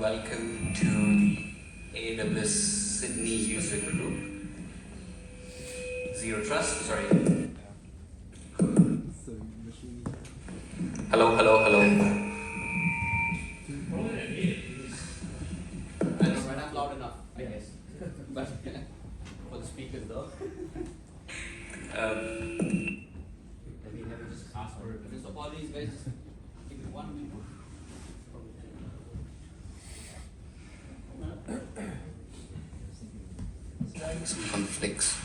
welcome to the AWS Sydney user group. Zero Trust, sorry. Hello. I don't run up loud enough, I guess. But for the speakers though. Let me just ask for it. Just apologies guys, just give me 1 minute. Some conflicts.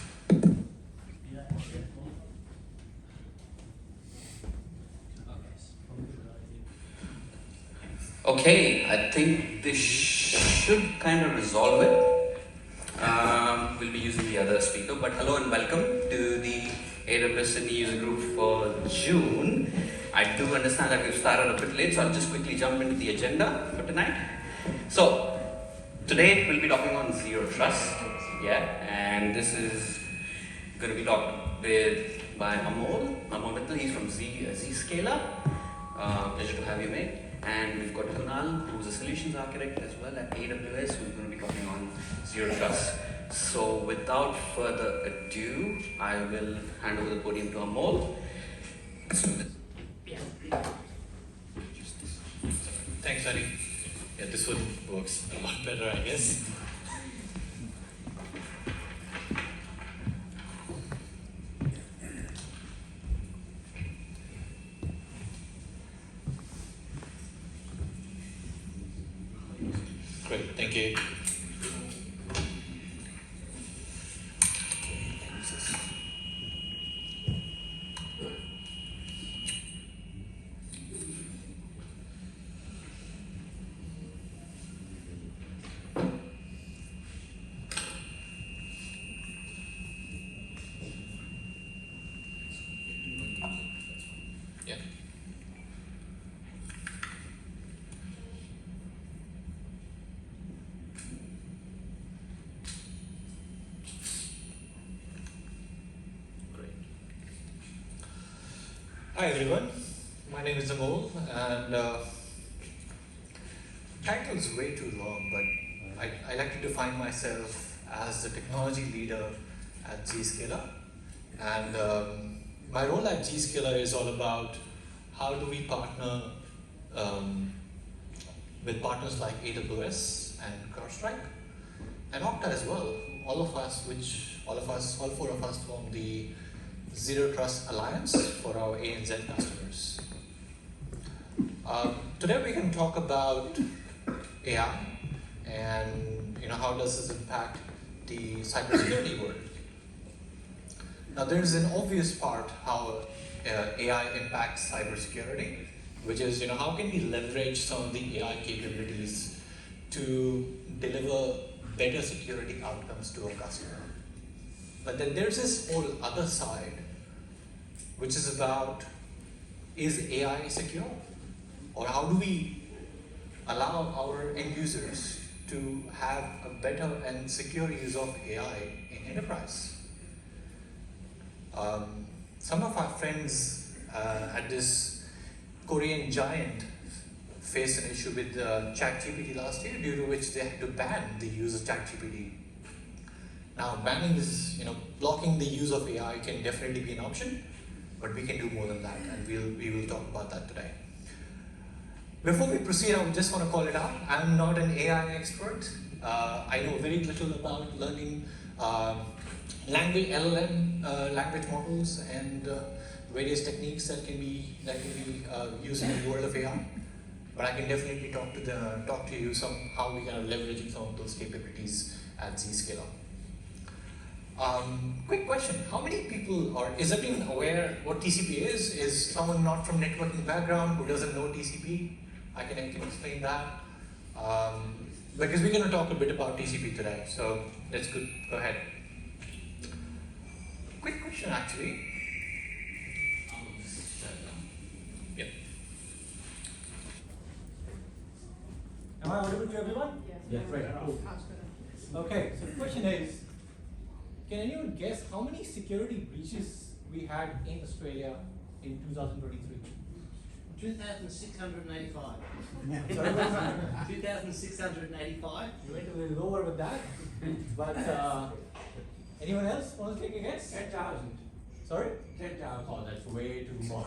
Okay, I think this should kind of resolve it. We'll be using the other speaker, but hello and welcome to the AWS Sydney user group for June. I do understand that we've started a bit late, so I'll just quickly jump into the agenda for tonight. So, today we'll be talking on Zero Trust, and this is going to be talked with by Amol Mittal. He's from Zscaler. Pleasure to have you, mate. And we've got Kunal, who's a solutions architect as well at AWS, who's going to be talking on Zero Trust. So without further ado, I will hand over the podium to Amol. Thanks, Hari. Yeah, this one works a lot better, I guess. Great, thank you. Hi everyone, my name is Amol, and title is way too long, but I like to define myself as the technology leader at Zscaler, and my role at Zscaler is all about how do we partner with partners like AWS and CrowdStrike and Okta as well. All four of us form the Zero Trust Alliance for our ANZ customers. Today we can talk about AI and how does this impact the cybersecurity world. Now there is an obvious part how AI impacts cybersecurity, which is how can we leverage some of the AI capabilities to deliver better security outcomes to a customer. But then there's this whole other side, which is about, is AI secure? Or how do we allow our end users to have a better and secure use of AI in enterprise? Some of our friends at this Korean giant faced an issue with ChatGPT last year, due to which they had to ban the use of ChatGPT. Now, banning this, blocking the use of AI can definitely be an option, but we can do more than that, and we will talk about that today. Before we proceed, I just want to call it out. I'm not an AI expert. I know very little about learning LLM language models and various techniques that can be used in the world of AI. But I can definitely talk to you how we are leveraging some of those capabilities at Zscaler. Quick question, how many people, or is everyone aware what TCP is? Is someone not from networking background who doesn't know TCP? I can explain that. Because we're going to talk a bit about TCP today, so let's go ahead. Quick question actually. Yep. Am I audible to everyone? Yes. Right, cool. Okay, so the question is, can anyone guess how many security breaches we had in Australia in 2023? 2,685. Sorry, what was that? 2,685. You went a little lower with that, but anyone else want to take a guess? 10,000. Sorry? 10,000. Oh, that's way too more.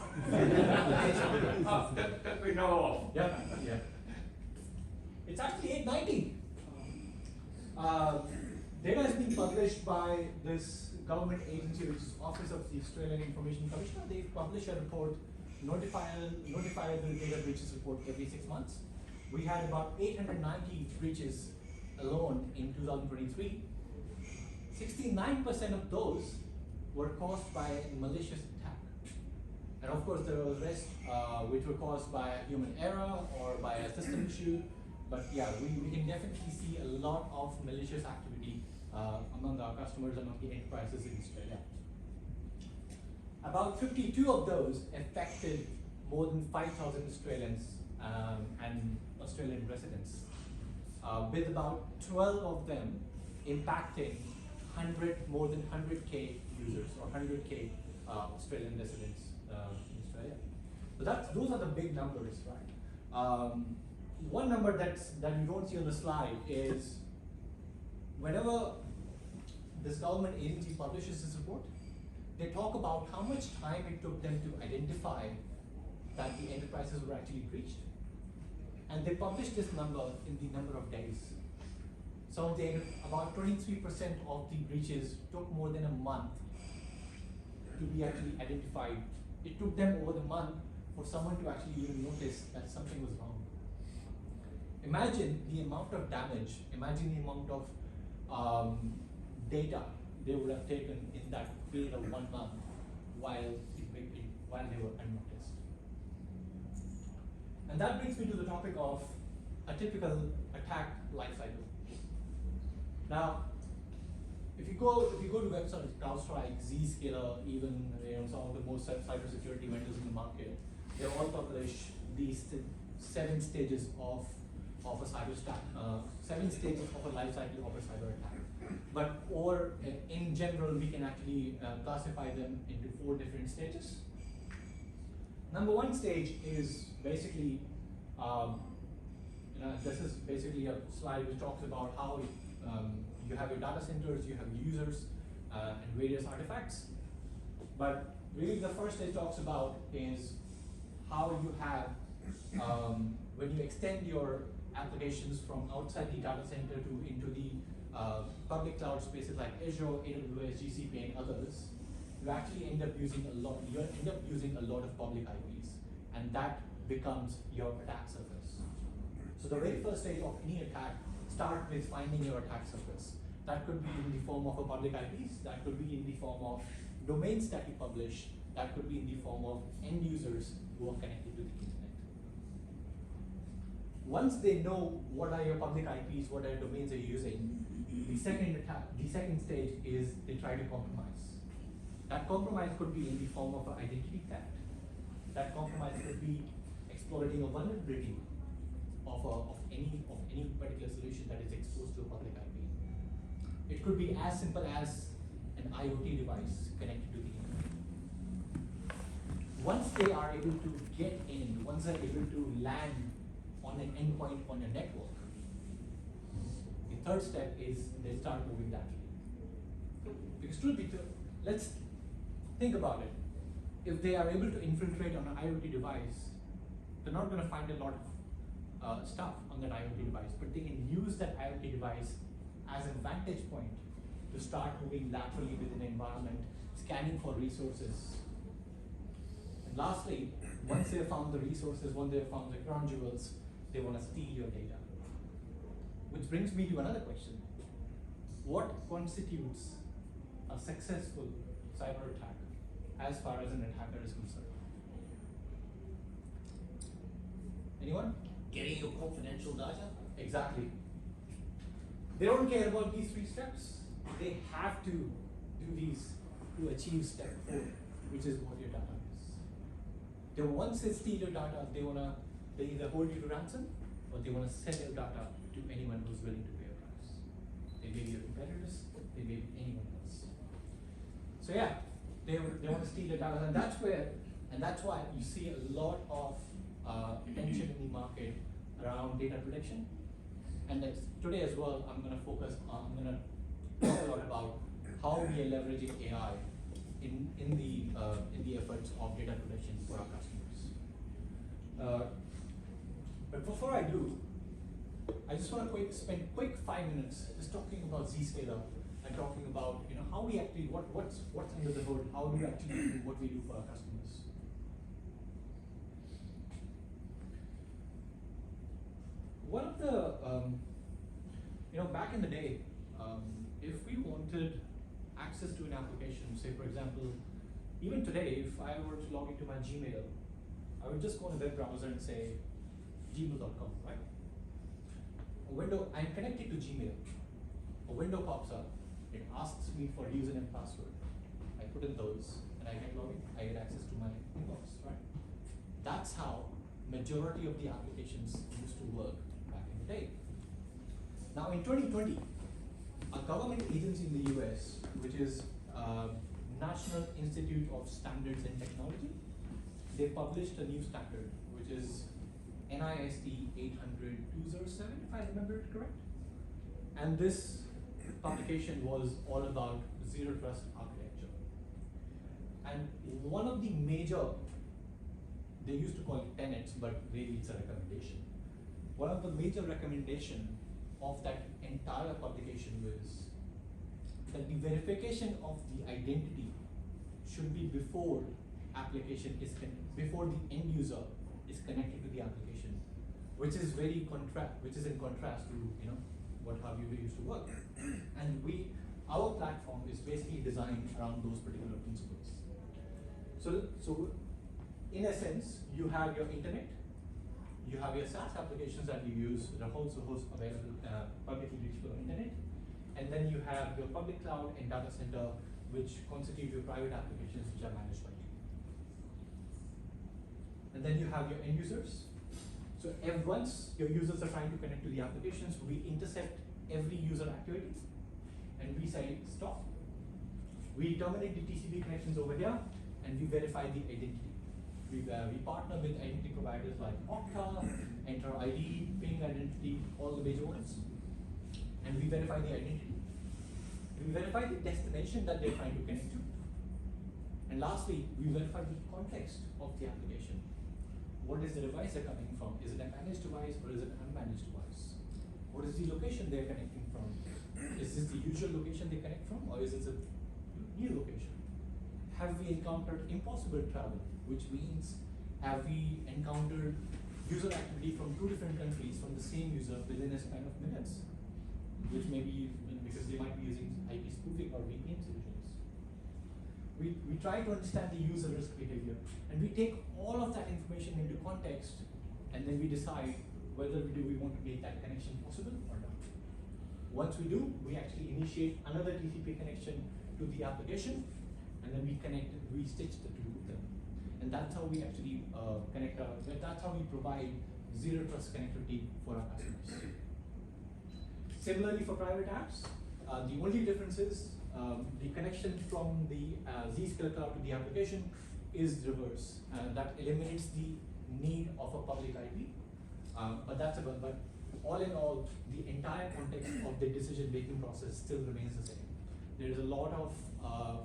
Oh, that we know of. Yeah, yeah. It's actually 890. Data has been published by this government agency, which is Office of the Australian Information Commissioner. They publish a report, notifiable data breaches report every 6 months. We had about 890 breaches alone in 2023. 69% of those were caused by a malicious attack. And of course, there was rest which were caused by a human error or by a system issue. But yeah, we can definitely see a lot of malicious activity among our customers, among the enterprises in Australia. About 52 of those affected more than 5,000 Australians and Australian residents, with about 12 of them impacting more than 100K users or 100K Australian residents in Australia. So those are the big numbers, right? One number that you don't see on the slide is whenever this government agency publishes this report, they talk about how much time it took them to identify that the enterprises were actually breached. And they publish this number in the number of days. So about 23% of the breaches took more than a month to be actually identified. It took them over the month for someone to actually even notice that something was wrong. Imagine the amount of damage, imagine the amount of data they would have taken in that period of 1 month while they were unnoticed. And that brings me to the topic of a typical attack lifecycle. Now, if you go to websites like CrowdStrike, Zscaler, even some of the most cybersecurity vendors in the market, they all publish these 7 stages of a cyber stack, 7 stages of a life cycle of a cyber attack. But in general, we can actually classify them into 4 different stages. Number 1 stage is basically, this is basically a slide which talks about how you have your data centers, you have users, and various artifacts. But really the first stage talks about is how you have, when you extend your applications from outside the data center into the public cloud spaces like Azure, AWS, GCP, and others, you actually end up using a lot of public IPs, and that becomes your attack surface. So the very first stage of any attack starts with finding your attack surface. That could be in the form of a public IPs, that could be in the form of domains that you publish, that could be in the form of end users who are connected to the internet. Once they know what are your public IPs, what are your domains are you using, the second stage is they try to compromise. That compromise could be in the form of an identity theft. That compromise could be exploiting a vulnerability of any particular solution that is exposed to a public IP. It could be as simple as an IoT device connected to the internet. Once they are able to get in, once they're able to land on an endpoint on a network, the third step is they start moving laterally. Because truth be told, let's think about it. If they are able to infiltrate on an IoT device, they're not going to find a lot of stuff on that IoT device, but they can use that IoT device as a vantage point to start moving laterally within an environment, scanning for resources. And lastly, once they've found the resources, once they've found the crown jewels, they want to steal your data. Which brings me to another question. What constitutes a successful cyber attack as far as an attacker is concerned? Anyone? Getting your confidential data? Exactly. They don't care about these 3 steps. They have to do these to achieve step 4, which is what your data is. They once they steal your data, they either hold you to ransom or they want to sell your data to anyone who's willing to pay a price. They may be your competitors, they may be anyone else. So yeah, they want to steal your data, and that's why you see a lot of attention in the market around data protection. And today as well, I'm going to talk a lot about how we are leveraging AI in the efforts of data protection for our customers. But before I do, I just want to spend quick 5 minutes just talking about Zscaler and talking about how we actually what's under the hood, how do we actually do what we do for our customers. One of the back in the day, if we wanted access to an application, say for example, even today, if I were to log into my Gmail, I would just go on a web browser and say gmail.com, right? I'm connected to Gmail. A window pops up. It asks me for username and password. I put in those, and I get login. I get access to my inbox, right? That's how majority of the applications used to work back in the day. Now in 2020, a government agency in the US, which is National Institute of Standards and Technology, they published a new standard, which is NIST 800-207, if I remember it correct. And this publication was all about zero trust architecture. And one of the major, they used to call it tenets, but really it's a recommendation. One of the major recommendation of that entire publication was that the verification of the identity should be before before the end user is connected to the application, which is in contrast to how we used to work. And our platform is basically designed around those particular principles. So in essence, you have your internet, you have your SaaS applications that you use, the host available publicly reachable internet, and then you have your public cloud and data center, which constitute your private applications which are managed by you. And then you have your end users. So once your users are trying to connect to the applications, we intercept every user activity, and we say stop. We terminate the TCP connections over here, and we verify the identity. We partner with identity providers like Okta, Enter ID, Ping Identity, all the major ones, and we verify the identity. We verify the destination that they're trying to connect to. And lastly, we verify the context of the application. What is the device they're coming from? Is it a managed device or is it an unmanaged device? What is the location they're connecting from? Is this the usual location they connect from, or is this a new location? Have we encountered impossible travel, which means have we encountered user activity from 2 different countries from the same user within a span of minutes, which may be because they might be using IP spoofing or VPN solutions. We try to understand the user risk behavior, and we take all of that information into context, and then we decide whether we want to make that connection possible or not. Once we do, we actually initiate another TCP connection to the application, and then we stitch the two of them. And that's how we actually that's how we provide zero trust connectivity for our customers. Similarly for private apps, the only difference is the connection from the Zscaler cloud to the application is reverse. That eliminates the need of a public IP. But all in all, the entire context of the decision-making process still remains the same. There is a lot of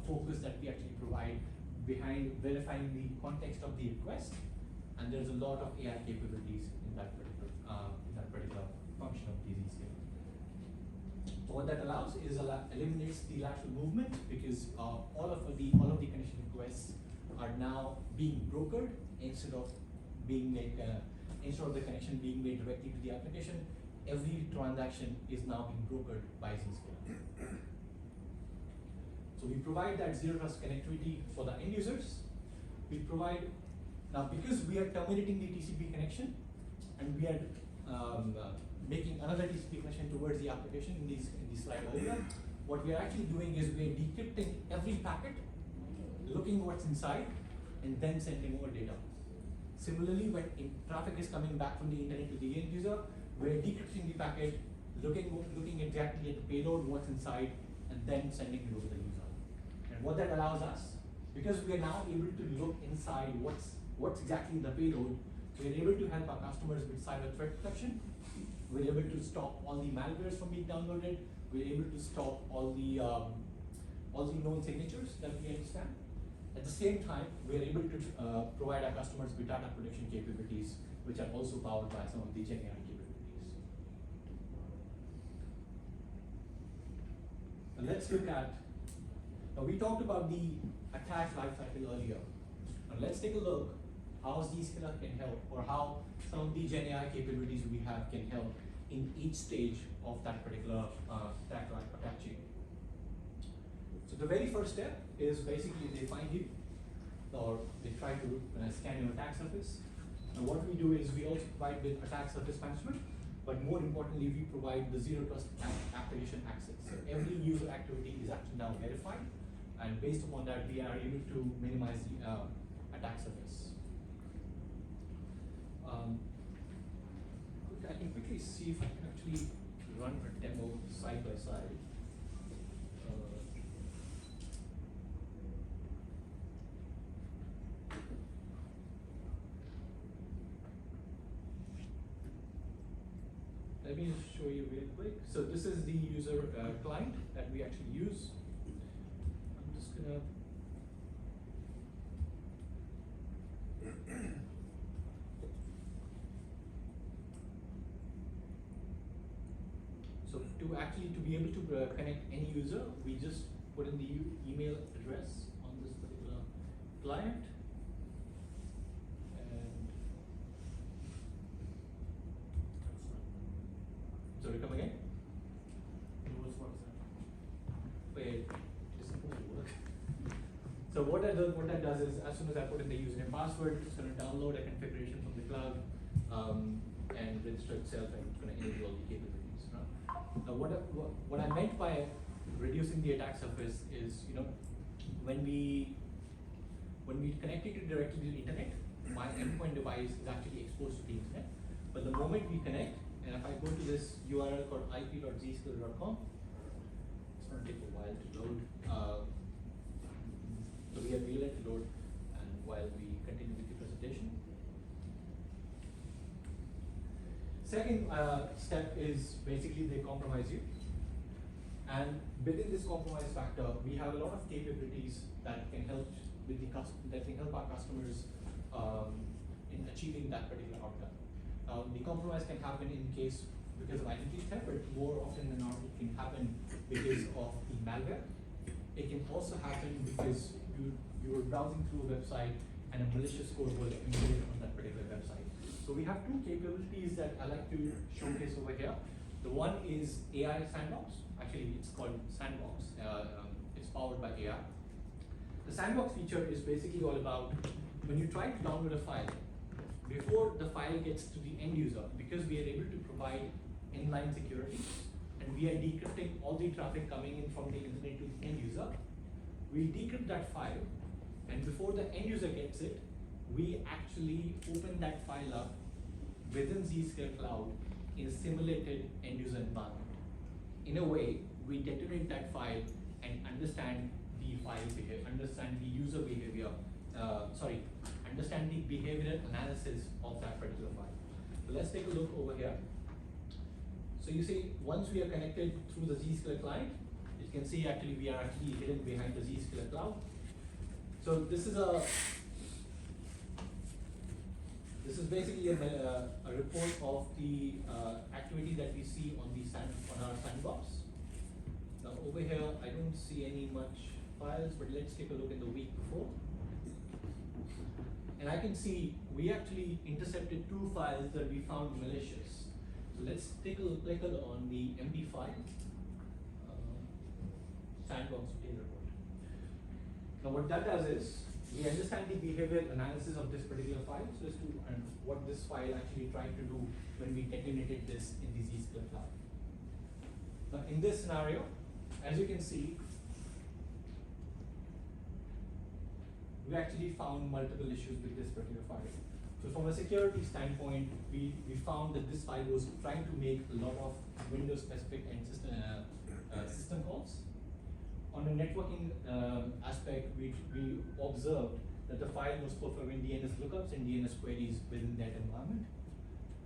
focus that we actually provide behind verifying the context of the request, and there's a lot of AI capabilities in that particular function of the Zscaler. What that allows is eliminates the lateral movement, because all of the connection requests are now being brokered instead of the connection being made directly to the application. Every transaction is now being brokered by Zscaler. So we provide that zero trust connectivity for the end users. We provide now, because we are terminating the TCP connection, and we are making another TCP connection towards the application in the slide earlier. What we are actually doing is we are decrypting every packet, looking what's inside, and then sending over data. Similarly, when traffic is coming back from the internet to the end user, we're decrypting the packet, looking exactly at the payload, what's inside, and then sending it over to the user. And what that allows us, because we are now able to look inside what's exactly the payload, We're able to help our customers with cyber threat protection. We're able to stop all the malwares from being downloaded. We're able to stop all the known signatures that we understand. At the same time, we're able to provide our customers with data protection capabilities, which are also powered by some of the GenAI capabilities. Now let's look at, now we talked about the attack lifecycle earlier. Now let's take a look how Zscaler can help, or how some of the GenAI capabilities we have can help in each stage of that particular attack chain. So the very first step is basically they find you, or they try to scan your attack surface. And what we do is we also provide with attack surface management, but more importantly, we provide the zero trust application access. So every user activity is actually now verified, and based upon that, we are able to minimize the attack surface. I can quickly see if I can actually run a demo side by side. Let me just show you real quick. So this is the user client that we actually use. I'm just gonna so to be able to connect any user, we just put in the email address on this particular client. Sorry, come again? Wait, it's supposed to work. So what that does is, as soon as I put in the username password, it's going to download a configuration from the cloud and register itself, and it's going to enable all the capabilities. Now, what I meant by reducing the attack surface is, when we connect it directly to the internet, my endpoint device is actually exposed to the internet. But the moment we connect, and if I go to this URL called ip.zscaler.com, it's going to take a while to load. So we'll let it load, and while we continue with the presentation. Second step is basically they compromise you. And within this compromise factor, we have a lot of capabilities that can help with our customers in achieving that particular outcome. The compromise can happen in case because of identity theft, but more often than not, it can happen because of the malware. It can also happen because you were browsing through a website and a malicious code was embedded on that particular website. So we have two capabilities that I like to showcase over here. The one is AI Sandbox. Actually, it's called Sandbox. It's powered by AI. The Sandbox feature is basically all about when you try to download a file, before the file gets to the end user, because we are able to provide inline security and we are decrypting all the traffic coming in from the internet to the end user, we decrypt that file, and before the end user gets it, we actually open that file up within Zscaler Cloud in a simulated end user environment. In a way, we detonate that file and understand the file behavior, understand the user behavior, understand the behavioral analysis of that particular file. So let's take a look over here. So you see, once we are connected through the Zscaler client, you can see actually we are actually hidden behind the Zscaler cloud. So this is basically a report of the activity that we see on our sandbox. Now over here, I don't see any much files, but let's take a look at the week before. And I can see we actually intercepted 2 files that we found malicious. So let's take a look on the MD5 sandbox data report. Now what that does is, we understand the behavioral analysis of this particular file, so as to and what this file actually tried to do when we detonated this in the Zscaler cloud. Now in this scenario, as you can see, we actually found multiple issues with this particular file. So from a security standpoint, we found that this file was trying to make a lot of Windows specific and system calls. On the networking aspect, we observed that the file was performing DNS lookups and DNS queries within that environment,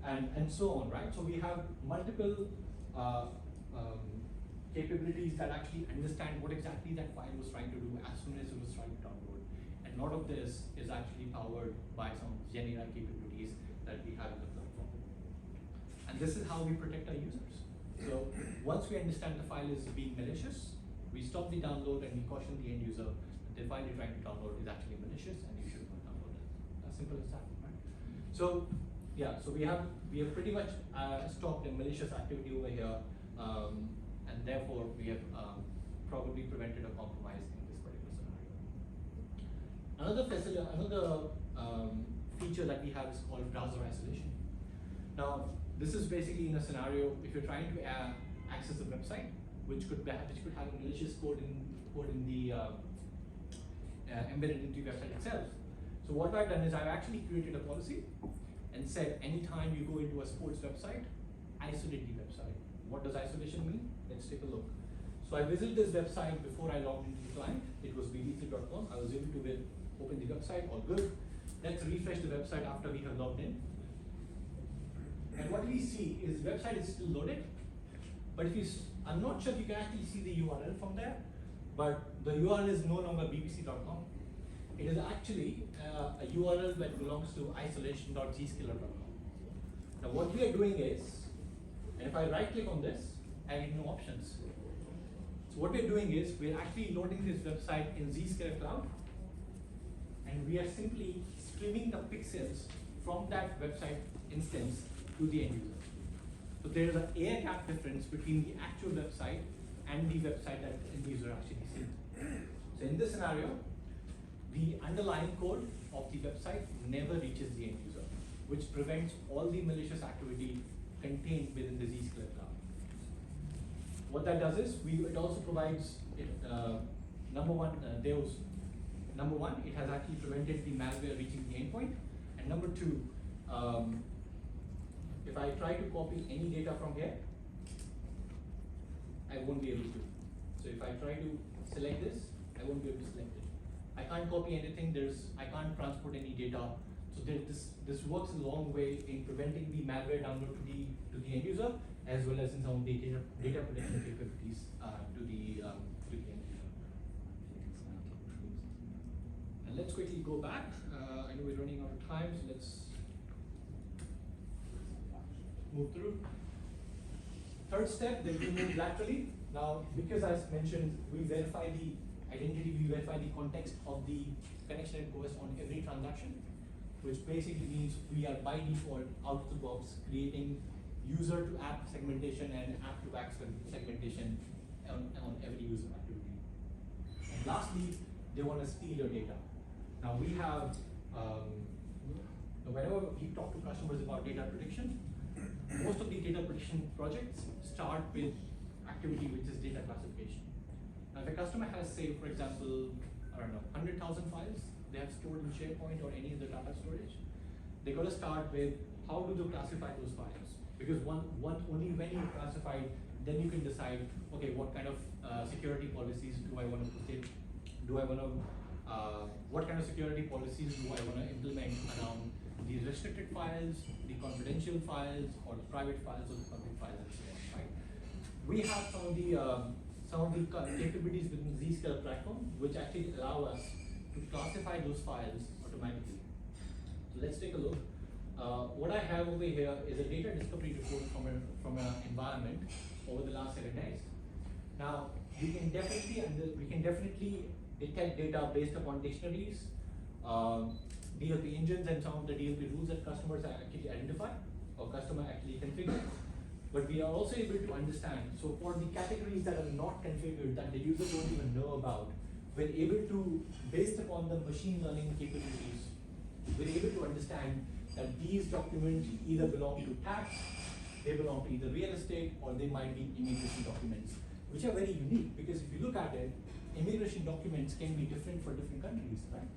and so on, right? So we have multiple capabilities that actually understand what exactly that file was trying to do as soon as it was trying to download. And a lot of this is actually powered by some GenAI capabilities that we have in the platform. And this is how we protect our users. So once we understand the file is being malicious, we stop the download and we caution the end user that the file you're trying to download is actually malicious and you should not download it. As simple as that, right? So yeah, so we have pretty much stopped the malicious activity over here, and therefore we have probably prevented a compromise in this particular scenario. Another feature that we have is called browser isolation. Now, this is basically in a scenario if you're trying to access a website which could have a malicious code in the embedded into the website itself. So what I've done is I've actually created a policy and said anytime you go into a sports website, isolate the website. What does isolation mean? Let's take a look. So I visited this website before I logged into the client. It was bbc.com. I was able to open the website, all good. Let's refresh the website after we have logged in. And what we see is the website is still loaded, but I'm not sure if you can actually see the URL from there, but the URL is no longer bbc.com. It is actually a URL that belongs to isolation.zscaler.com. Now what we are doing is, and if I right click on this, I get no options. So what we're doing is, we're actually loading this website in Zscaler Cloud, and we are simply streaming the pixels from that website instance to the end user. So there is an air gap difference between the actual website and the website that the end user actually sees. So in this scenario, the underlying code of the website never reaches the end user, which prevents all the malicious activity contained within the Zscaler Cloud. What that does is, it also provides, number one, it has actually prevented the malware reaching the endpoint, and number two, if I try to copy any data from here, I won't be able to. So if I try to select this, I won't be able to select it. I can't copy anything, I can't transport any data. So this works a long way in preventing the malware download to the end user, as well as in some of the data protection capabilities to the end user. And let's quickly go back. I know we're running out of time, so let's move through. Third step, then we move laterally. Now, because as mentioned, we verify the identity, we verify the context of the connection request on every transaction, which basically means we are by default out of the box creating user to app segmentation and app to app segmentation on every user activity. And lastly, they want to steal your data. Now we have, whenever we talk to customers about data protection, most of the data protection projects start with activity which is data classification. Now if a customer has, say, for example, I don't know, 100,000 files they have stored in SharePoint or any other data storage, they got to start with how do they classify those files? Because only when you classify, then you can decide, okay, what kind of security policies do I want to put in? What kind of security policies do I want to implement around the restricted files, the confidential files, or the private files, or the public files, and so on, right? We have some of the capabilities within the Zscaler platform, which actually allow us to classify those files automatically. So let's take a look. What I have over here is a data discovery report from an environment over the last 7 days. Now we can definitely detect data based upon dictionaries, DLP engines, and some of the DLP rules that customers actually identify or customer actually configure. But we are also able to understand, so for the categories that are not configured, that the user don't even know about, we're able to, based upon the machine learning capabilities, we're able to understand that these documents either belong to tax, they belong to either real estate, or they might be immigration documents, which are very unique, because if you look at it, immigration documents can be different for different countries, right?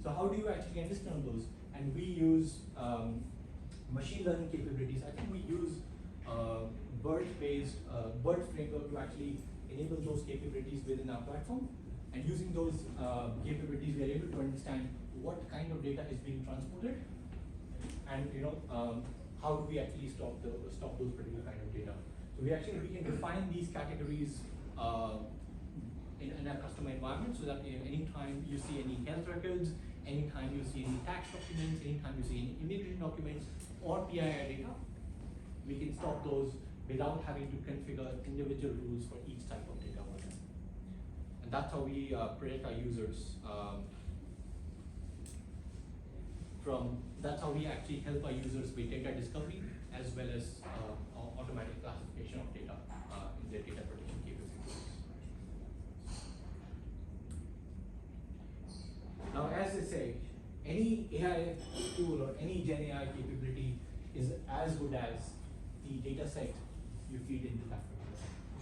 So how do you actually understand those? And we use machine learning capabilities. I think we use BERT framework to actually enable those capabilities within our platform. And using those capabilities, we are able to understand what kind of data is being transported, and how do we actually stop those particular kind of data. So we can define these categories in a customer environment, so that anytime you see any health records, anytime you see any tax documents, anytime you see any immigration documents or PII data, we can stop those without having to configure individual rules for each type of data. And that's how we protect our users that's how we actually help our users with data discovery as well as automatic classification of data in their data protection capabilities. Now, as I say, any AI tool or any Gen AI capability is as good as the data set you feed into that particular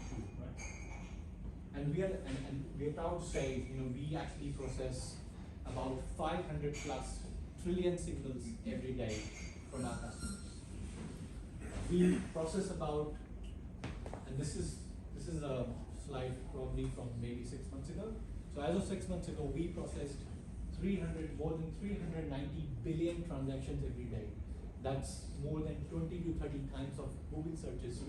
tool, right? And we are proud to say, we actually process about 500 plus trillion signals every day from our customers. We process about, and this is a slide probably from maybe 6 months ago. So as of 6 months ago, we processed more than 390 billion transactions every day. That's more than 20 to 30 times of Google searches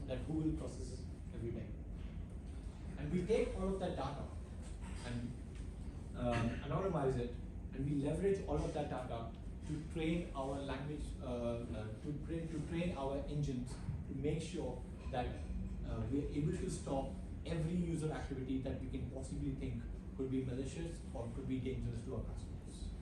that Google processes every day. And we take all of that data and anonymize it, and we leverage all of that data to train our language, to train our engines to make sure that we're able to stop every user activity that we can possibly think could be malicious or could be dangerous to our customers.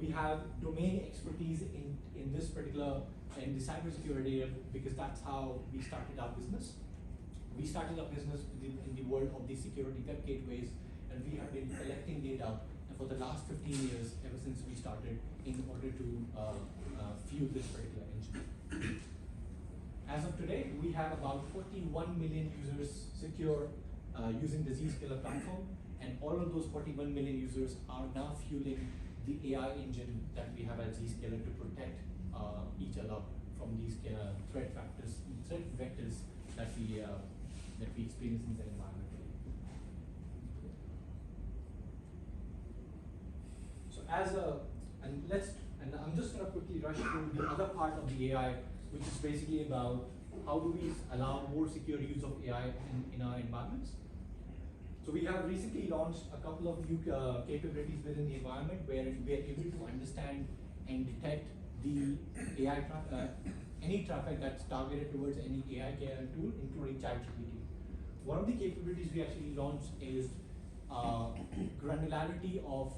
We have domain expertise in this particular, in the cybersecurity area, because that's how we started our business. We started our business in the world of the security web gateways, and we have been collecting data for the last 15 years, ever since we started, in order to fuel this particular engine. As of today, we have about 41 million users secure using the Zscaler platform, and all of those 41 million users are now fueling the AI engine that we have at Zscaler to protect each other from these threat vectors that we experience in the environment. So and I'm just going to quickly rush through the other part of the AI, which is basically about how do we allow more secure use of AI in our environments. So we have recently launched a couple of new capabilities within the environment where we are able to understand and detect the AI any traffic that's targeted towards any AI tool, including ChatGPT. One of the capabilities we actually launched is granularity of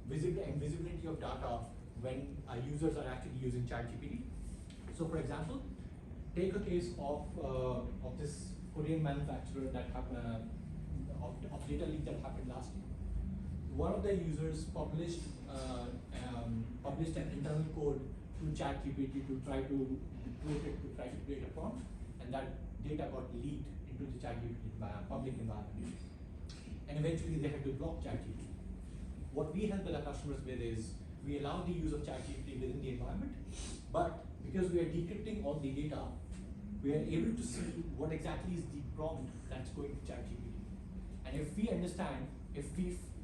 visibility of data when our users are actually using ChatGPT. So, for example, take a case of this Korean manufacturer that happened of data leak that happened last year. One of their users published an internal code to ChatGPT to try to create a prompt, and that data got leaked into the ChatGPT public environment. And eventually they had to block ChatGPT. What we help our customers with is we allow the use of ChatGPT within the environment, but because we are decrypting all the data, we are able to see what exactly is the prompt that's going to ChatGPT. And if we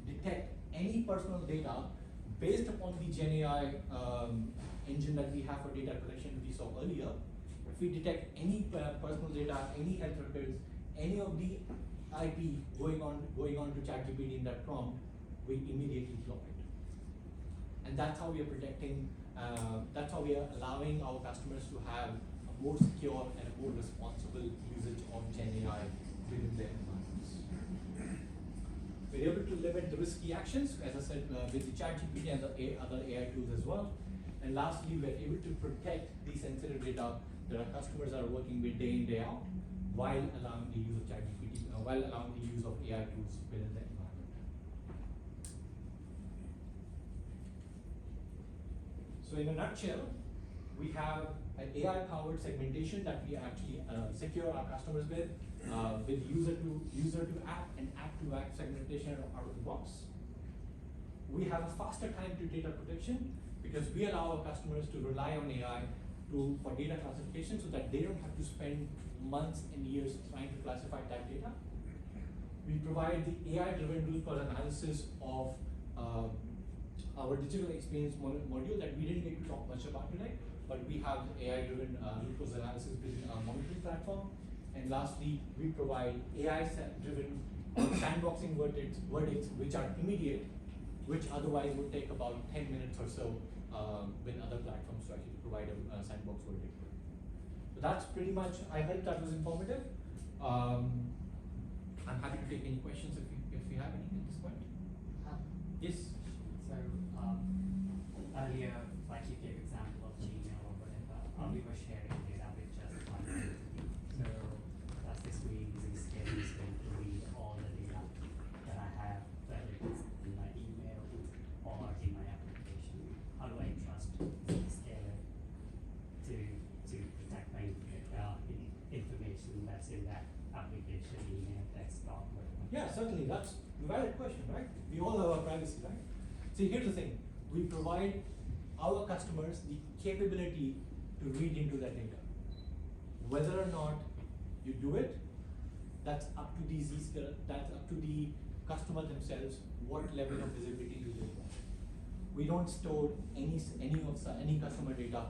detect any personal data based upon the Gen AI engine that we have for data collection we saw earlier, if we detect any personal data, any health records, any of the IP going on to ChatGPT in that prompt, we immediately block it. And that's how we are protecting, that's how we are allowing our customers to have a more secure and a more responsible usage of Gen AI within their environments. We're able to limit the risky actions, as I said, with the ChatGPT and the other AI tools as well. And lastly, we're able to protect the sensitive data that our customers are working with day in, day out, while allowing the use of ChatGPT, while allowing the use of AI tools within the environment. So in a nutshell, we have an AI-powered segmentation that we actually secure our customers with user to app and app to app segmentation out of the box. We have a faster time to data protection because we allow our customers to rely on AI for data classification so that they don't have to spend months and years trying to classify that data. We provide the AI-driven root cause analysis of our digital experience module that we didn't get to talk much about today, but we have AI-driven root cause analysis within our monitoring platform. And lastly, we provide AI-driven sandboxing verdicts which are immediate, which otherwise would take about 10 minutes or so with other platforms to actually provide a sandbox verdict. So that's pretty much, I hope that was informative. I'm happy to take any questions if you have any at this point. Yes? So earlier, like you gave example of Gmail or whatever, we were sharing data with just one entity. So does this mean Zscaler is going to read all the data that I have, whether it's in my email or in my application? How do I trust Zscaler to protect my information that's in that application, email, desktop, whatever? Yeah, certainly. That's a valid question, right? We all have our privacy, right? See, here's the thing. We provide our customers the capability to read into that data. Whether or not you do it, that's up to the Zscaler, that's up to the customer themselves, what level of visibility do they want. We don't store any customer data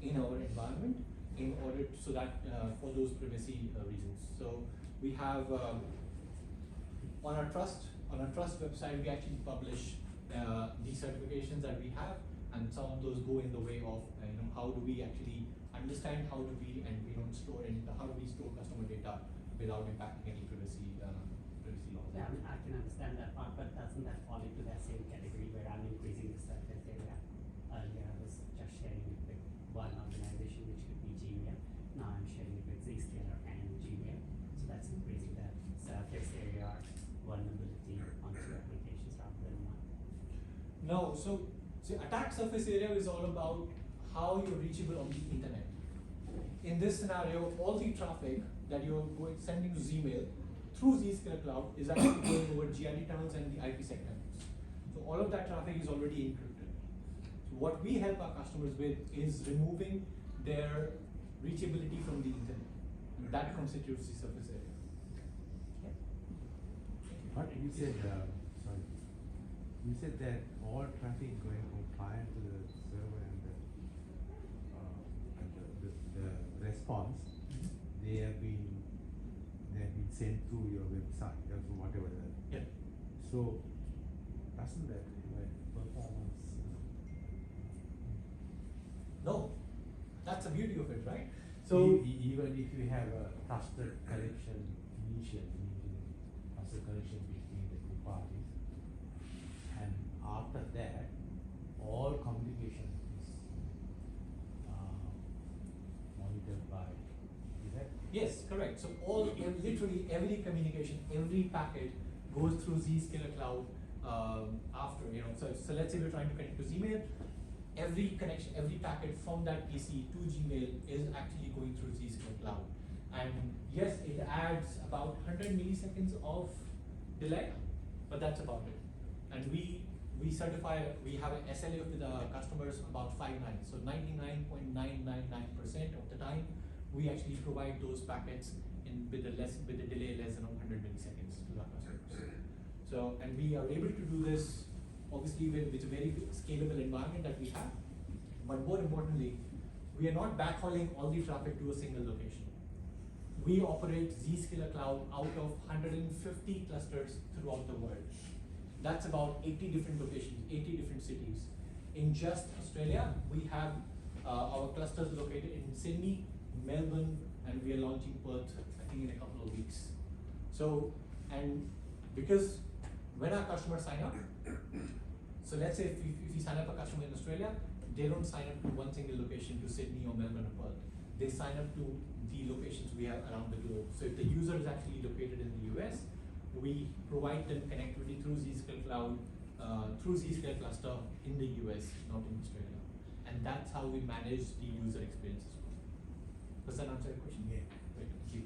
in our environment in order so that for those privacy reasons. So we have on our trust website, we actually publish the certifications that we have, and some of those go in the way of how do we actually understand how do we store customer data without impacting any privacy laws. Yeah, I mean, I can understand that part, but doesn't that fall into that same category where I'm increasing the surface area? Earlier I was just sharing it with one organization, which could be Gmail. Now I'm sharing it with Zscaler and Gmail. So that's increasing the surface area vulnerability on two applications rather than one. No, so attack surface area is all about how you're reachable on the internet. In this scenario, all the traffic that you're sending to Gmail through Zscaler Cloud is actually going over GRD tunnels and the IPsec tunnels. So all of that traffic is already encrypted. So what we help our customers with is removing their reachability from the internet. And that constitutes the surface area. Yeah. But you said, sorry, you said that all traffic going from client to the server and the response, they have been sent through your website or whatever. Yeah. So doesn't that like performance? No, that's the beauty of it, right? So even if you have a trusted connection initially, trusted connection between the two parties, and after that, all communication is monitored by. Is that? yes, correct. So literally every communication, every packet goes through Zscaler Cloud after, so let's say we're trying to connect to Gmail, every connection, every packet from that PC to Gmail is actually going through Zscaler Cloud. And yes, it adds about 100 milliseconds of delay, but that's about it. And we certify, we have an SLA with our customers about 5 nines. So 99.999% of the time, we actually provide those packets with a delay less than 100 milliseconds to our customers. So, and we are able to do this obviously with a very scalable environment that we have. But more importantly, we are not backhauling all the traffic to a single location. We operate Zscaler Cloud out of 150 clusters throughout the world. That's about 80 different locations, 80 different cities. In just Australia, we have our clusters located in Sydney, Melbourne, and we are launching Perth, I think in a couple of weeks. So, and because when our customers sign up, so let's say if you sign up a customer in Australia, they don't sign up to one single location to Sydney or Melbourne or Perth. They sign up to the locations we have around the globe. So if the user is actually located in the US, we provide them connectivity through Zscaler Cloud, through Zscaler cluster in the US, not in Australia. And that's how we manage the user experience as well. Does that answer your question? Yeah. Great, thank you.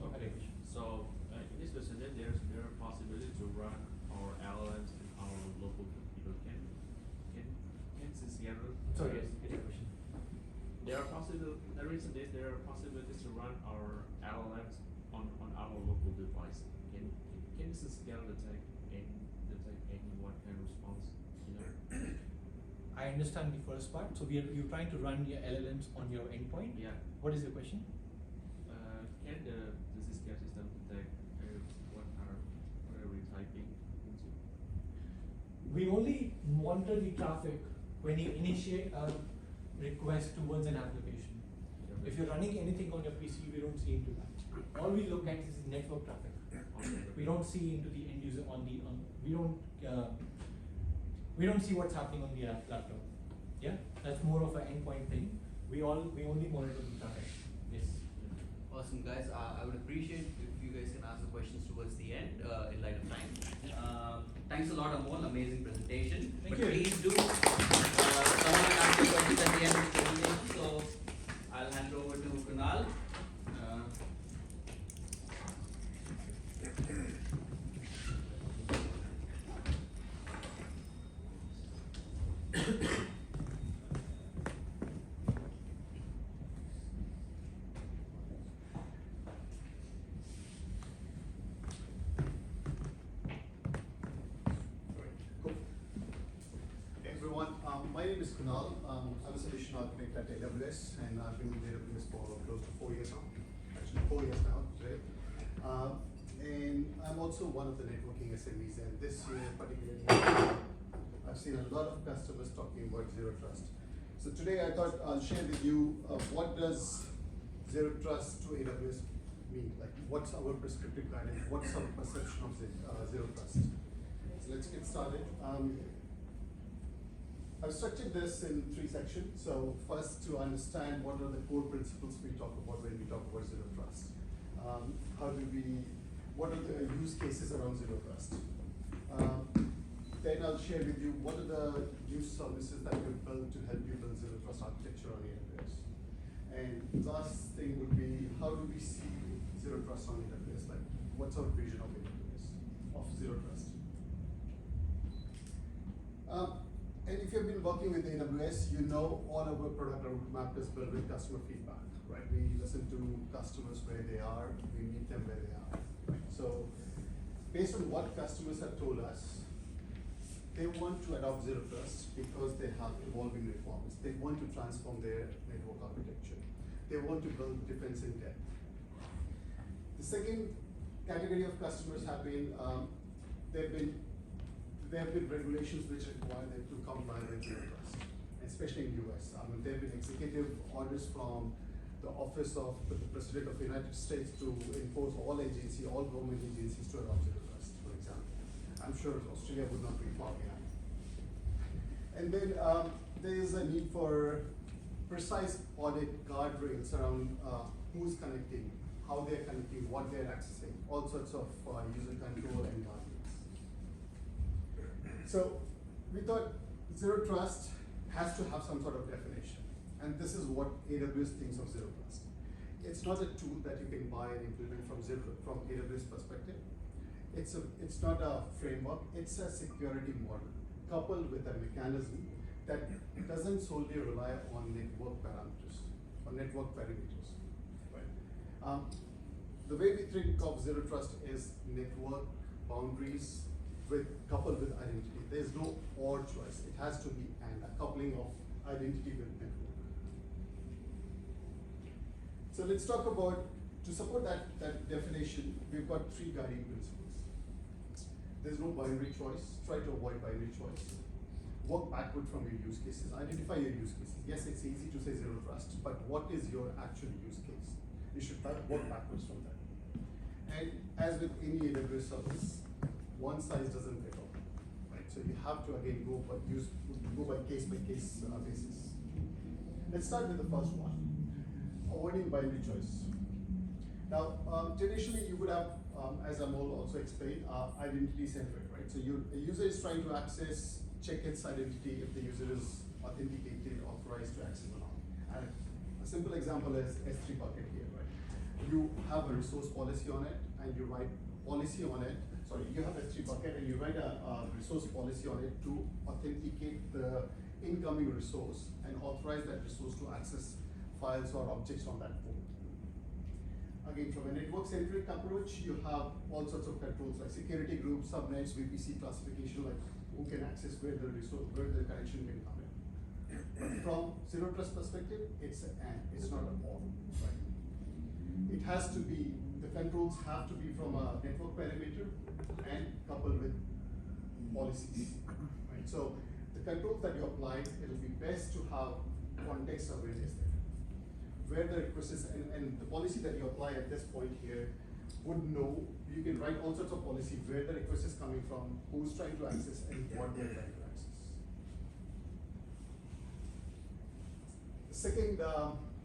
Okay. So in this question, then there are possibility to run our LLMs in our local computer. Can Zscaler? Sorry, yes, get your question. There are possibilities to run our LLMs on our local device. Can Zscaler detect any what kind of response? I understand the first part. So you're trying to run your LLMs on your endpoint. Yeah. What is your question? Can the Zscaler system detect what are we typing into? We only monitor the traffic when you initiate a request towards an application. If you're running anything on your PC, we don't see into that. All we look at is network traffic. We don't see into the end user we don't see what's happening on the laptop. Yeah, that's more of an endpoint thing. We only monitor the traffic. Yes. Awesome, guys. I would appreciate if you guys can ask the questions towards the end in light of time. Thanks a lot, Amol. Amazing presentation. Thank but you. please do someone will ask you questions at the end of the presentation. So I'll hand over to Kunal. Everyone, my name is Kunal. I'm a solution architect at AWS, and I've been with AWS for close to 4 years now. Actually, 4 years now today. And I'm also one of the networking SMEs, and this year particularly, I've seen a lot of customers talking about zero trust. So today I thought I'll share with you what does zero trust to AWS mean? Like, what's our prescriptive guidance? What's our perception of zero trust? So let's get started. I've structured this in 3 sections. So first, to understand what are the core principles we talk about when we talk about zero trust. What are the use cases around zero trust? Then I'll share with you what are the new services that we've built to help you build zero trust architecture on AWS. And last thing would be, how do we see zero trust on AWS? Like, what's our vision of AWS, of zero trust? And if you've been working with AWS, you know all our product roadmap is built with customer feedback, right? We listen to customers where they are, we meet them where they are. Right? So based on what customers have told us, they want to adopt zero trust because they have evolving requirements. They want to transform their network architecture. They want to build defense in depth. The second category of customers have been, there have been regulations which require them to comply with zero trust, especially in US. There have been executive orders from the Office of the President of the United States to enforce all government agencies to adopt zero trust, for example. I'm sure Australia would not be far behind. And then there is a need for precise audit guardrails around who's connecting, how they're connecting, what they're accessing, all sorts of user control and guardrails. So we thought zero trust has to have some sort of definition. And this is what AWS thinks of zero trust. It's not a tool that you can buy and implement from AWS perspective. It's not a framework, it's a security model coupled with a mechanism that doesn't solely rely on network parameters or network perimeters. Right? The way we think of zero trust is network boundaries coupled with identity. There's no or choice. It has to be a coupling of identity with network. So let's talk about, to support that definition, we've got 3 guiding principles. There's no binary choice. Try to avoid binary choice. Work backward from your use cases. Identify your use cases. Yes, it's easy to say zero trust, but what is your actual use case? You should work backwards from that. And as with any AWS service, one size doesn't fit all, right? So you have to again go by case basis. Let's start with the first one, avoiding binary choice. Now, traditionally you would have, as Amol also explained, identity centric, right? So a user is trying to check its identity if the user is authenticated, authorized to access or not. And a simple example is S3 bucket here, right? You have a resource policy on it, and you write policy on it. Sorry, you have S3 bucket, and you write a resource policy on it to authenticate the incoming resource and authorize that resource to access files or objects on that port. Again, from a network-centric approach, you have all sorts of controls like security groups, subnets, VPC classification, like who can access where the connection can come in. from zero trust perspective, it's an and, it's not an or, right? It has to be, the controls have to be from a network perimeter and coupled with policies, right? So the controls that you apply, it'll be best to have context awareness there. Where the request is, and the policy that you apply at this point here would know, you can write all sorts of policy where the request is coming from, who's trying to access, and what they're trying to access. The second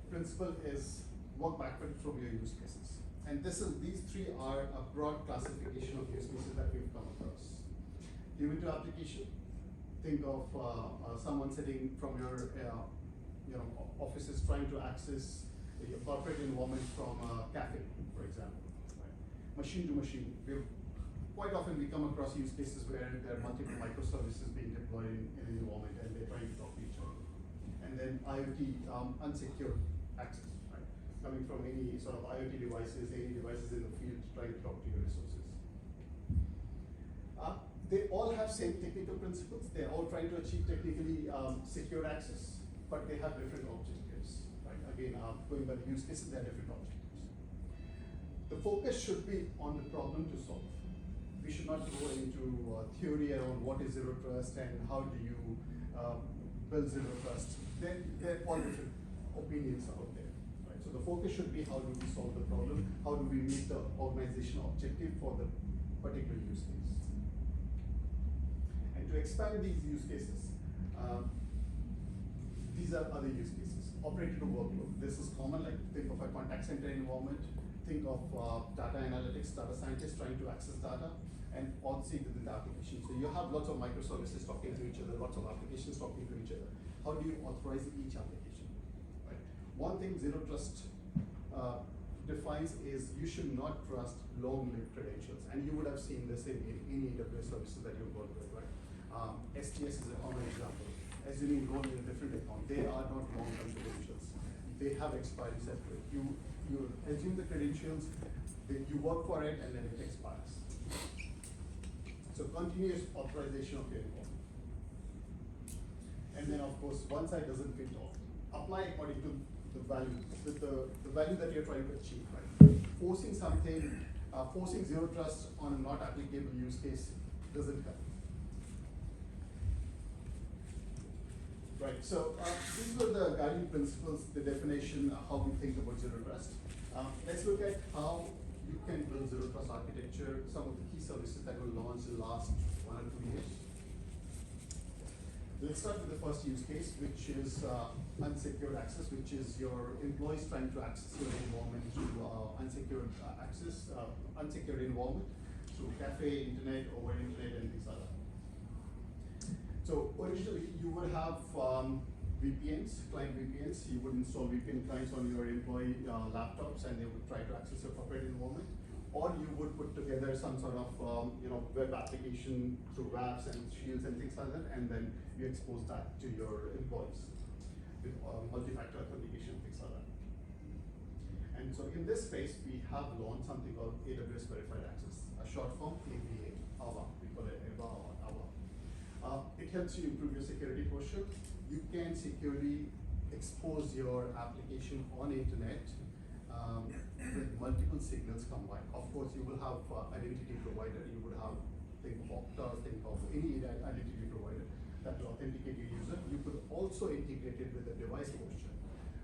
principle is work backward from your use cases. And these three are a broad classification of use cases that we've come across. Human to application, think of someone sitting from your offices trying to access your corporate environment from a cafe, for example. Right? Machine to machine, quite often we come across use cases where there are multiple microservices being deployed in an environment and they're trying to talk to each other. And then IoT, unsecured access, right? Coming from any sort of IoT devices, any devices in the field trying to talk to your resources. They all have same technical principles. They're all trying to achieve technically secure access, but they have different objectives, right? Again, going by the use cases, they are different objectives. The focus should be on the problem to solve. We should not go into theory around what is zero trust and how do you build zero trust. There are all different opinions out there, right? So the focus should be how do we solve the problem, how do we meet the organizational objective for the particular use case. And to expand these use cases, these are other use cases. Operator to workload. This is common, like think of a contact center environment, think of data analytics, data scientists trying to access data, and authority within the application. So you have lots of microservices talking to each other, lots of applications talking to each other. How do you authorize each application? Right? One thing zero trust defines is you should not trust long-lived credentials, and you would have seen this in any AWS services that you've worked with, right? STS is a common example. Assuming role in a different account, they are not long-term credentials. They have expiry separate. You assume the credentials, you work for it, and then it expires. So continuous authorization of your environment. And then of course, one side doesn't fit all. Apply according to the value, the value that you're trying to achieve, right? Forcing something, forcing zero trust on a not applicable use case doesn't help. Right, so these were the guiding principles, the definition, how we think about zero trust. Let's look at how you can build zero trust architecture, some of the key services that were launched in the last 1 or 2 years. Let's start with the first use case, which is unsecured access, which is your employees trying to access your environment through unsecured access, unsecured environment through cafe, internet, over internet, and things like that. So originally, you would have VPNs, client VPNs. You would install VPN clients on your employee laptops, and they would try to access your corporate environment. Or you would put together some sort of web application through WAFs and shields and things like that, and then you expose that to your employees with multi-factor authentication, things like that. And so in this space, we have launched something called AWS Verified Access, a short form AVA, AVA. We call it AVA or AVA. It helps you improve your security posture. You can securely expose your application on internet with multiple signals combined. Of course, you will have identity provider. You would have, think of Okta, think of any identity provider that will authenticate your user. You could also integrate it with the device posture.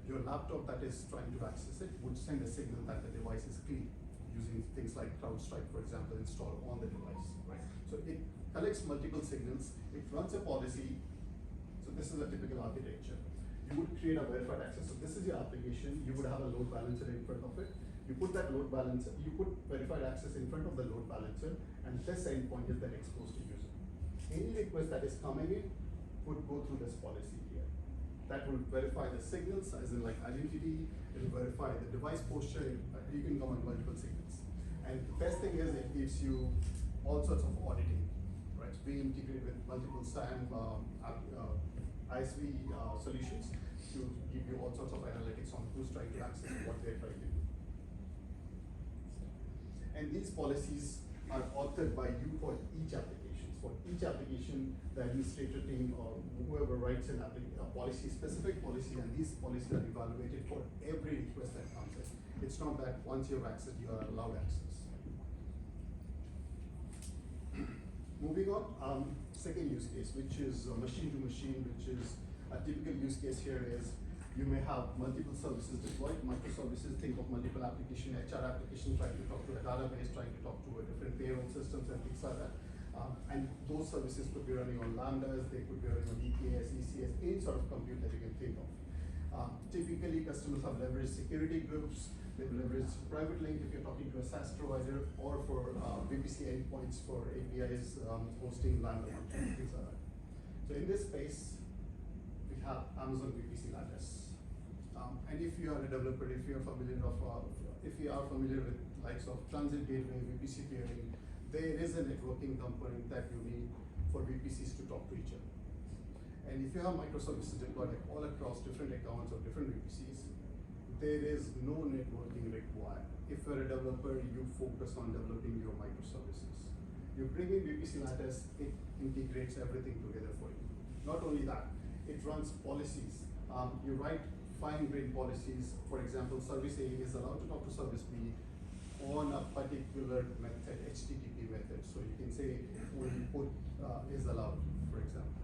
Your laptop that is trying to access it would send a signal that the device is clean using things like CrowdStrike, for example, installed on the device, right? So it collects multiple signals, it runs a policy. So this is a typical architecture. You would create a verified access. So this is your application. You would have a load balancer in front of it. You put that load balancer, you put verified access in front of the load balancer, and this endpoint is then exposed to user. Any request that is coming in would go through this policy here. That will verify the signals, as in like identity, it will verify the device posture, you can command multiple signals. And the best thing is it gives you all sorts of auditing, right? We integrate with multiple SAM, ISV solutions to give you all sorts of analytics on who's trying to access what they're trying to do. And these policies are authored by you for each application. for each application, the administrator team or whoever writes a policy, specific policy, and these policies are evaluated for every request that comes in. It's not that once you have access, you are allowed access. Moving on, second use case, which is machine to machine, which is a typical use case here is you may have multiple services deployed, microservices, think of multiple application, HR application, trying to talk to a database, trying to talk to a different payroll systems and things like that. And those services could be running on Lambdas, they could be running on EKS, ECS, any sort of compute that you can think of. Typically, customers have leveraged security groups, they've leveraged private link if you're talking to a SaaS provider, or for VPC endpoints for APIs, hosting Lambda, things like that. So in this space, we have Amazon VPC Lattice. And if you are a developer, if you are familiar with likes of transit gateway, VPC peering, there is a networking component that you need for VPCs to talk to each other. And if you have microservices deployed all across different accounts of different VPCs, there is no networking required. If you're a developer, you focus on developing your microservices. You bring in VPC Lattice, it integrates everything together for you. Not only that, it runs policies. You write fine-grained policies. For example, service A is allowed to talk to service B on a particular method, HTTP method. So you can say only put is allowed, for example.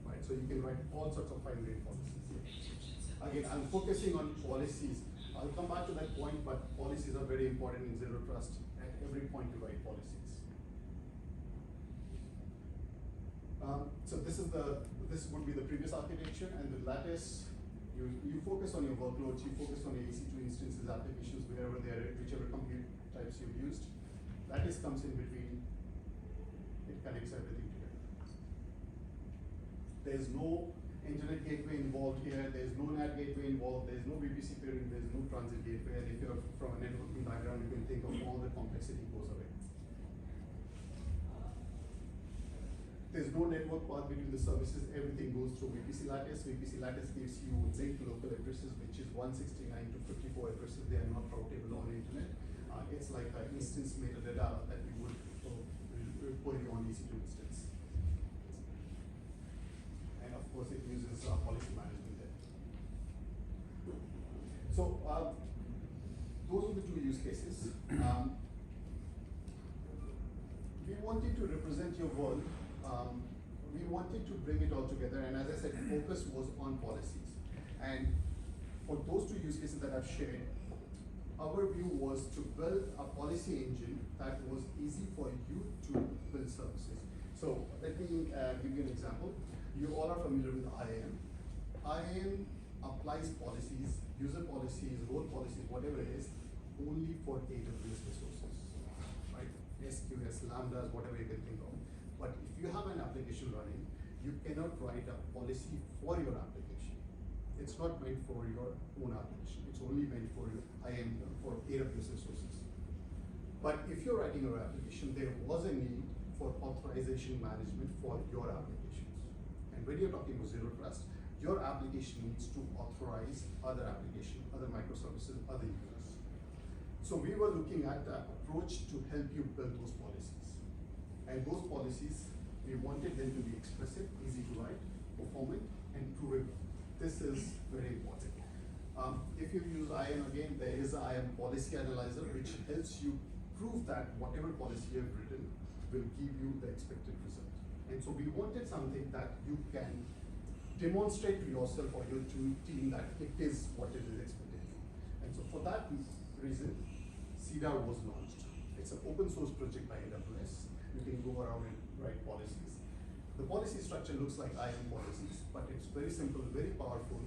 Right? So you can write all sorts of fine-grained policies. Again, I'm focusing on policies. I'll come back to that point, but policies are very important in Zero Trust. At every point you write policies. So this would be the previous architecture, and the Lattice, you focus on your workloads, you focus on your EC2 instances, applications, wherever they are, whichever compute types you've used. Lattice comes in between, it connects everything together. There's no internet gateway involved here, there's no NAT gateway involved, there's no VPC peering, there's no transit gateway, and if you're from a networking background, you can think of all the complexity goes away. There's no network path between the services, everything goes through VPC Lattice. VPC Lattice gives you linked local addresses, which is 169 to 54 addresses. They are not routable on the internet. It's like an instance metadata that we would put you on EC2 instance. And of course, it uses policy management there. So those are the two use cases. We wanted to represent your world. We wanted to bring it all together, and as I said, focus was on policies. And for those two use cases that I've shared, our view was to build a policy engine that was easy for you to build services. So let me give you an example. You all are familiar with IAM. IAM applies policies, user policies, role policies, whatever it is, only for AWS resources, right? SQS, Lambdas, whatever you can think of. But if you have an application running, you cannot write a policy for your application. It's not meant for your own application. It's only meant for your IAM, for AWS resources. But if you're writing your application, there was a need for authorization management for your applications. And when you're talking about Zero Trust, your application needs to authorize other applications, other microservices, other users. So we were looking at the approach to help you build those policies. And those policies, we wanted them to be expressive, easy to write, performant, and provable. This is very important. If you use IAM again, there is an IAM policy analyzer which helps you prove that whatever policy you have written will give you the expected result. And so we wanted something that you can demonstrate to yourself or your team that it is what it is expected. And so for that reason, CEDAR was launched. It's an open source project by AWS. You can go around and write policies. The policy structure looks like IAM policies, but it's very simple, very powerful,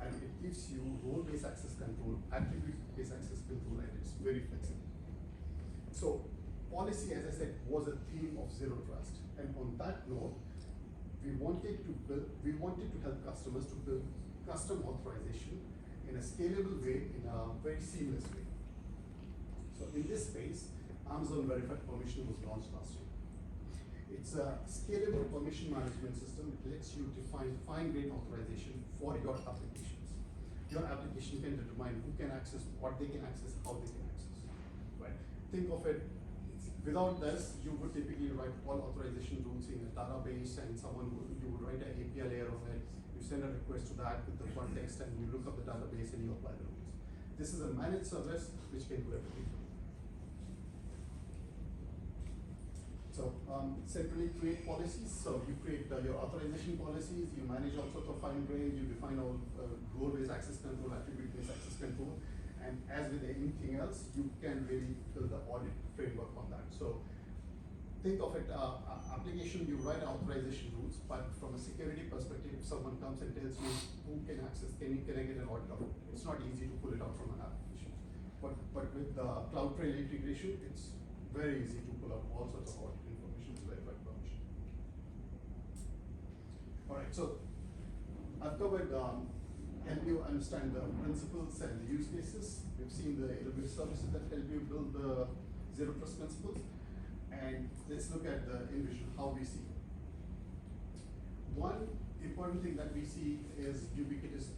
and it gives you role-based access control, attribute-based access control, and it's very flexible. So policy, as I said, was a theme of Zero Trust. And on that note, we wanted to help customers to build custom authorization in a scalable way, in a very seamless way. So in this space, Amazon Verified Permission was launched last year. It's a scalable permission management system. It lets you define fine-grained authorization for your applications. Your application can determine who can access, what they can access, how they can access. Right? Think of it, Without this, you would typically write all authorization rules in a database, and you would write an API layer on it. You send a request to that with the context, and you look up the database and you apply the rules. This is a managed service which can do everything. So separately create policies. So you create your authorization policies, you manage all sorts of fine grain, you define all role-based access control, attribute-based access control, and as with anything else, you can really build the audit framework on that. So think of it, application, you write authorization rules, but from a security perspective, if someone comes and tells you who can access, can I get an audit of it? It's not easy to pull it out from an application. But with the CloudTrail integration, it's very easy to pull out all sorts of audit information to verify permission. All right, so I've covered help you understand the principles and the use cases. We've seen the AWS services that help you build the zero trust principles. And let's look at the envision, how we see it. One important thing that we see is ubiquitous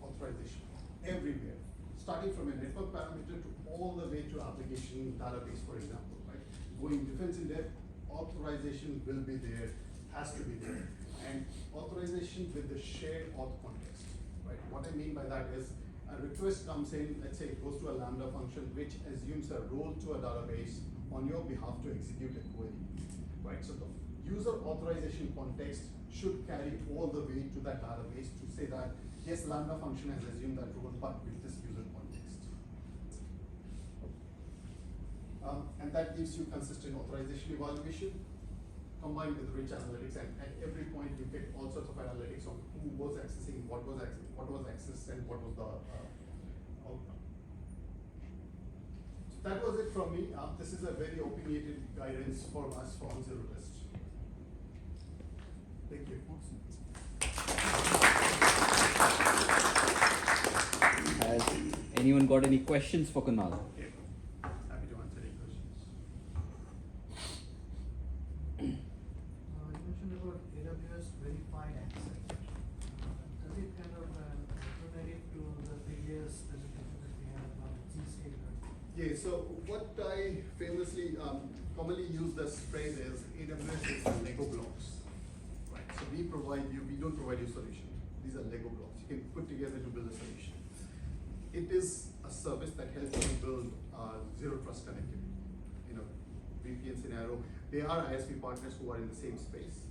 authorization everywhere, starting from a network parameter to all the way to application database, for example, right? Going defense in depth, authorization will be there, has to be there. And authorization with the shared auth context, right? What I mean by that is a request comes in, let's say it goes to a Lambda function, which assumes a role to a database on your behalf to execute a query, right? So the user authorization context should carry all the way to that database to say that, yes, Lambda function has assumed that role, but with this user context. And that gives you consistent authorization evaluation combined with rich analytics, and at every point you get all sorts of analytics on who was accessing, what was accessed, and what was the outcome. So that was it from me. This is a very opinionated guidance for us for Zero Trust. Thank you. Has anyone got any questions for Kunal? Okay. Happy to answer any questions. You mentioned about AWS verified access. Does it kind of alternative to the previous presentation that we had about Zscaler? Yeah, so what I famously commonly use this phrase is AWS is Lego blocks. Right. So we don't provide you solution. These are Lego blocks. You can put together to build a solution. It is a service that helps you build zero trust connectivity. You know, VPN scenario. They are ISP partners who are in the same space.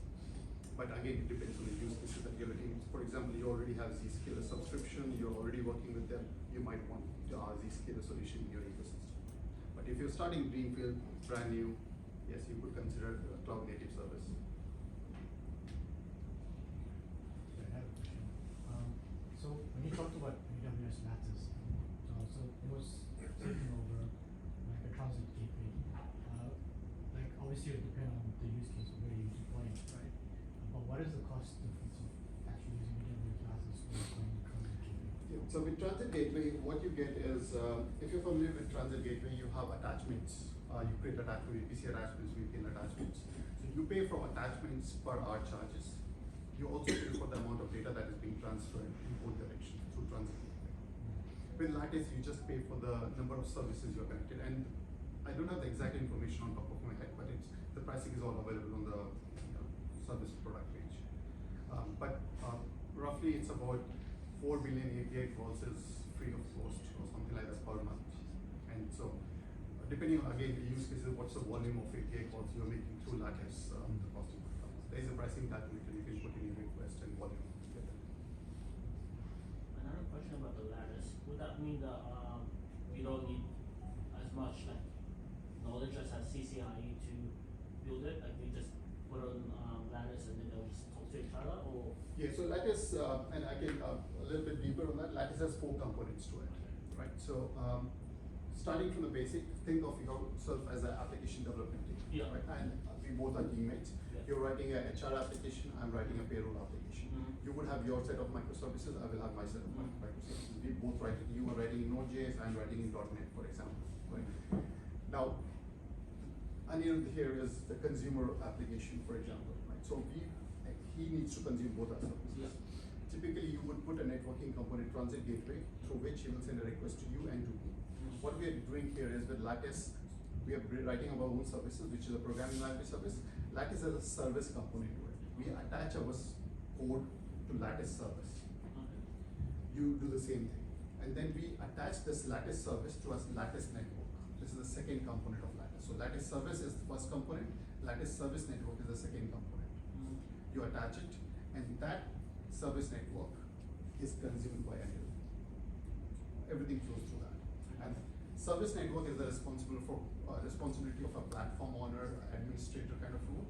But again, it depends on the use cases that you're looking. For example, you already have Zscaler subscription, you're already working with them, you might want Zscaler solution in your ecosystem. But if you're starting greenfield, brand new, yes, you could consider a cloud native service. I have a question. So when you talked about AWS Lattice, so it was taking over like a transit gateway. Like obviously it depends on the use case where you deploy it, right? But what is the cost difference of actually using AWS Lattice versus going to transit gateway? Yeah, so with transit gateway, what you get is, if you're familiar with transit gateway, you have attachments. You create attachments, VPC attachments, VPN attachments. So you pay for attachments per hour charges. You also pay for the amount of data that is being transferred in both directions through transit gateway. With Lattice, you just pay for the number of services you're connected. And I don't have the exact information on top of my head, but the pricing is all available on the service product page. But roughly it's about 4 billion API calls is free of cost or something like that per month. And so depending on again the use cases, what's the volume of API calls you're making through Lattice, the cost of it. There is a pricing calculator you can put in your request and volume together. Another question about the Lattice. Would that mean that we don't need as much like knowledge as CCIE to build it? Like we just put on Lattice and then they'll just talk to each other, or? Yeah, so Lattice, and again a little bit deeper on that, Lattice has 4 components to it, right? So starting from the basic, think of yourself as an application development team, Yeah. right? And we both are teammates. Yeah. You're writing a HR application, I'm writing a payroll application. Mm-hmm. You would have your set of microservices, I will have my set of microservices. We both write it. You are writing in Node.js, I'm writing in .NET, for example, right? Now, onion here is the consumer application, for example, right? So he needs to consume both our services. Yeah. Typically, you would put a networking component transit gateway through which he will send a request to you and to me. What we are doing here is with Lattice, We are writing our own services, which is a programming language service. Lattice has a service component to it. We attach our code to Lattice service. You do the same thing. And then we attach this Lattice service to a Lattice network. This is the second component of Lattice. So Lattice service is the first component, Lattice service network is the second component. You attach it, and that service network is consumed by Anil. Everything flows through that. And service network is the responsibility of a platform owner, administrator kind of role.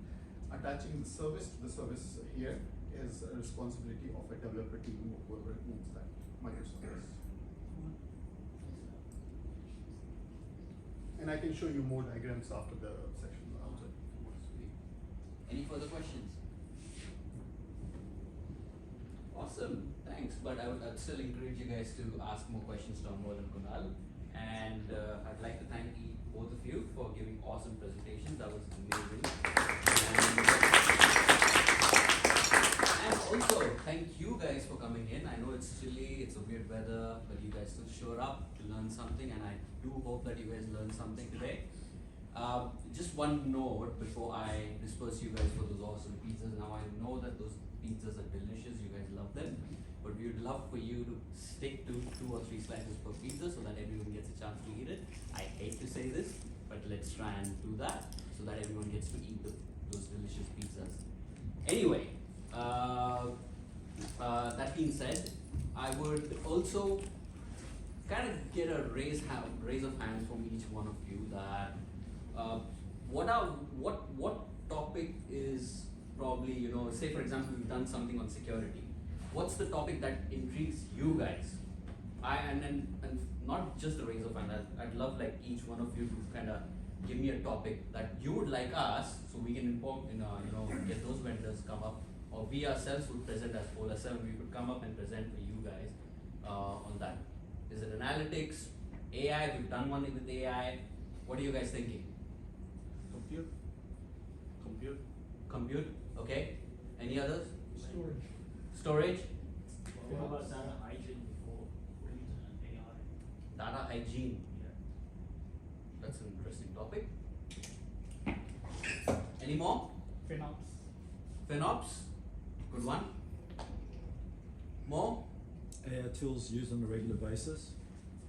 Attaching the service to the service here is a responsibility of a developer team, whoever owns that microservice. And I can show you more diagrams after the session. Any further questions? Awesome, thanks. But I'd still encourage you guys to ask more questions to Amol and Kunal. And I'd like to thank both of you for giving awesome presentations. That was amazing. And also, thank you guys for coming in. I know it's chilly, it's a weird weather, but you guys still showed up to learn something, and I do hope that you guys learned something today. Just one note before I disperse you guys for those awesome pizzas. Now I know that those pizzas are delicious, you guys love them, but we would love for you to stick to 2 or 3 slices per pizza so that everyone gets a chance to eat it. I hate to say this, but let's try and do that so that everyone gets to eat those delicious pizzas. Anyway, that being said, I would also kind of get a raise of hands from each one of you that what topic is probably, you know, say for example we've done something on security. What's the topic that intrigues you guys? And not just a raise of hand. I'd love like each one of you to kind of give me a topic that you would like us, so we can inform, get those vendors come up, or we ourselves would present as Polar 7. We could come up and present for you guys on that. Is it analytics, AI? We've done one with AI. What are you guys thinking? Compute. Okay. Any others? Storage. What about data hygiene before AI? Data hygiene. Yeah. That's an interesting topic. Any more? FinOps. Good one. More? AI tools used on a regular basis.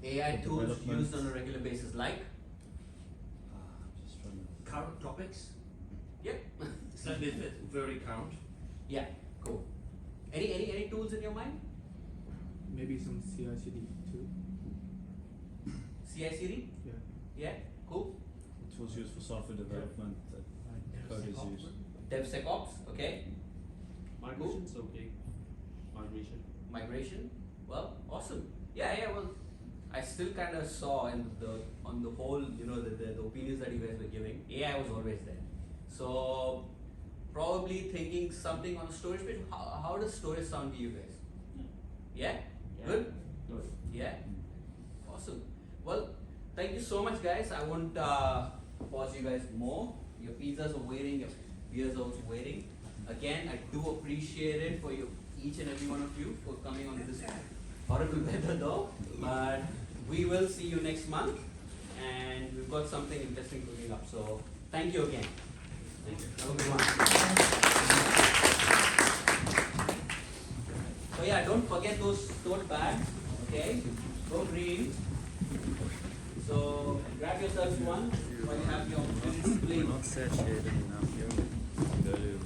AI For tools development. used on a regular basis, like? I'm just trying to. Current topics? Yep. So it's very current. Yeah, cool. Any tools in your mind? Maybe some CI/CD too. CI/CD? Yeah. Yeah, cool. Tools used for software development that coders use. DevSecOps, okay. Migration's okay. Migration. Well, awesome. Yeah. Well, I still kind of saw on the whole, the opinions that you guys were giving. AI was always there. So probably thinking something on a storage page. How does storage sound to you guys? Yeah. Good. Yeah. Awesome. Well, thank you so much, guys. I won't pause you guys more. Your pizzas are waiting. Your beers are also waiting. Again, I do appreciate it for you, each and every one of you, for coming on this horrible weather though. But we will see you next month, and we've got something interesting cooking up. So thank you again. Thank you. Have a good one. So yeah, don't forget those tote bags. Okay, go green. So grab yourselves one while you have the opportunity to play. Not satiated enough. Go to